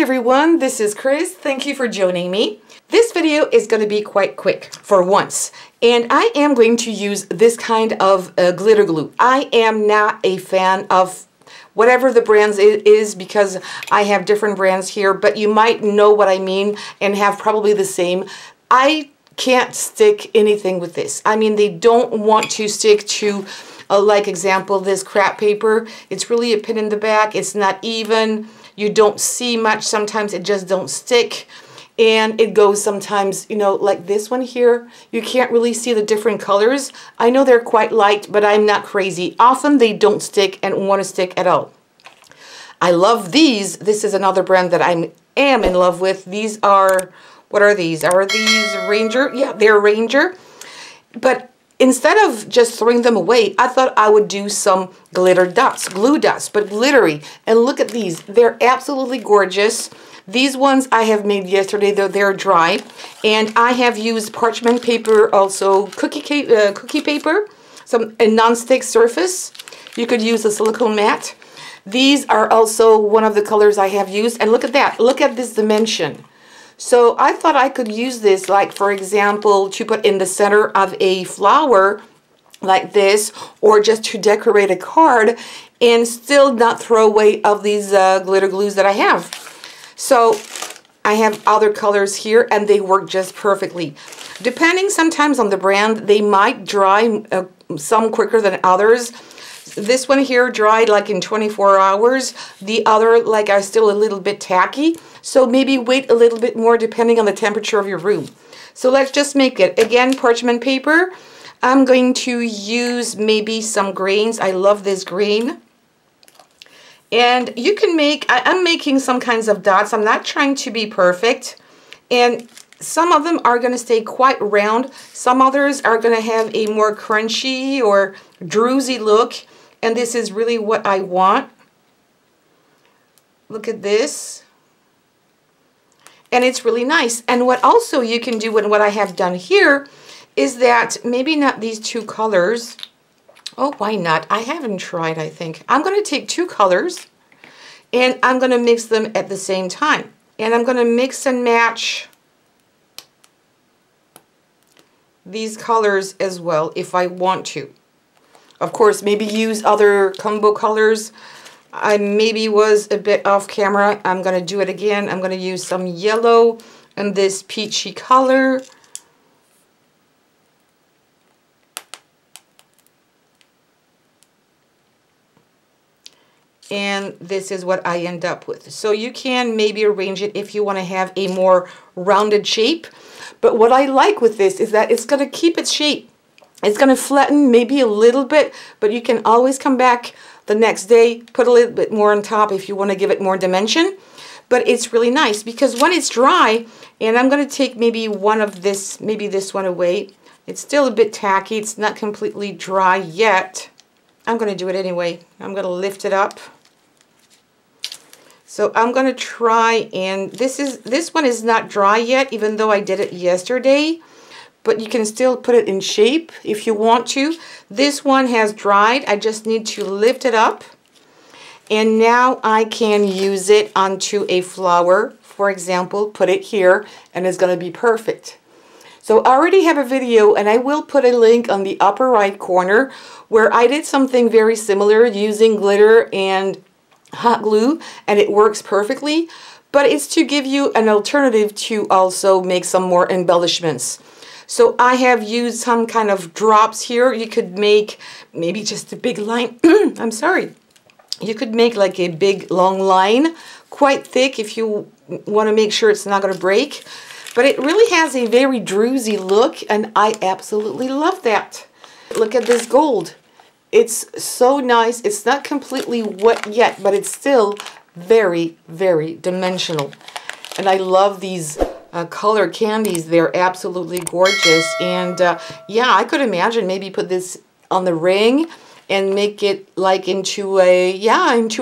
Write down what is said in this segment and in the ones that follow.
everyone, this is Chris. Thank you for joining me. This video is going to be quite quick for once, and I am going to use this kind of glitter glue. I am not a fan of whatever the brands is because I have different brands here, but you might know what I mean and have probably the same. I can't stick anything with this. I mean, they don't want to stick to, like example, this crap paper. It's really a pin in the back. It's not even. You don't see much. Sometimes it just don't stick. And it goes sometimes, you know, like this one here. You can't really see the different colors. I know they're quite light, but I'm not crazy. Often they don't stick and want to stick at all. I love these. This is another brand that I am in love with. These are, what are these? Are these Ranger? Yeah, they're Ranger. But instead of just throwing them away, I thought I would do some glitter dots, glue dots, but glittery. And look at these. They're absolutely gorgeous. These ones I have made yesterday. They're dry. And I have used parchment paper, also cookie paper, a non-stick surface. You could use a silicone mat. These are also one of the colors I have used. And look at that. Look at this dimension. So I thought I could use this, like, for example, to put in the center of a flower like this, or just to decorate a card and still not throw away of these glitter glues that I have. So I have other colors here and they work just perfectly. Depending sometimes on the brand, they might dry some quicker than others. This one here dried like in 24 hours. The other, like, are still a little bit tacky. So maybe wait a little bit more depending on the temperature of your room. So let's just make it. Again, parchment paper. I'm going to use maybe some grains. I love this green. And you can make, I'm making some kinds of dots. I'm not trying to be perfect. And some of them are going to stay quite round. Some others are going to have a more crunchy or Drusy look. And this is really what I want. Look at this. And it's really nice. And what also you can do, and what I have done here, is that maybe not these two colors. Oh, why not? I haven't tried, I think. I'm going to take two colors and I'm going to mix them at the same time. And I'm going to mix and match these colors as well if I want to. Of course, maybe use other combo colors. I maybe was a bit off camera. I'm going to do it again. I'm going to use some yellow and this peachy color. And this is what I end up with. So you can maybe arrange it if you want to have a more rounded shape. But what I like with this is that it's going to keep its shape. It's going to flatten maybe a little bit, but you can always come back the next day, put a little bit more on top if you want to give it more dimension. But it's really nice because when it's dry, and I'm going to take maybe one of this, maybe this one away. It's still a bit tacky. It's not completely dry yet. I'm going to do it anyway. I'm going to lift it up. So I'm going to try, and this one is not dry yet, even though I did it yesterday. But you can still put it in shape if you want to. This one has dried. I just need to lift it up. And now I can use it onto a flower. For example, put it here, and it's going to be perfect. So I already have a video, and I will put a link on the upper right corner where I did something very similar using glitter and hot glue, and it works perfectly. But it's to give you an alternative to also make some more embellishments. So I have used some kind of drops here. You could make maybe just a big line. I'm sorry. You could make like a big long line, quite thick if you want to make sure it's not going to break. But it really has a very Drusy look, and I absolutely love that. Look at this gold. It's so nice. It's not completely wet yet, but it's still very, very dimensional. And I love these color candies. They're absolutely gorgeous. And yeah, I could imagine maybe put this on the ring and make it like into a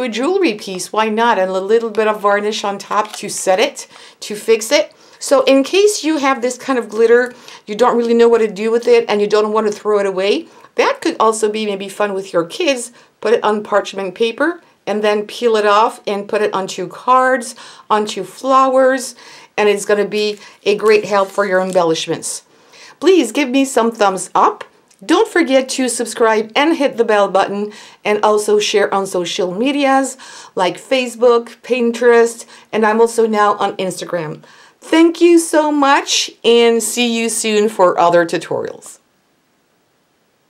jewelry piece. Why not? And a little bit of varnish on top to set it, to fix it. So in case you have this kind of glitter, you don't really know what to do with it and you don't want to throw it away, that could also be maybe fun with your kids. Put it on parchment paper and then peel it off and put it onto cards, onto flowers, and it's going to be a great help for your embellishments. Please give me some thumbs up. Don't forget to subscribe and hit the bell button, and also share on social medias like Facebook, Pinterest, and I'm also now on Instagram. Thank you so much, and see you soon for other tutorials.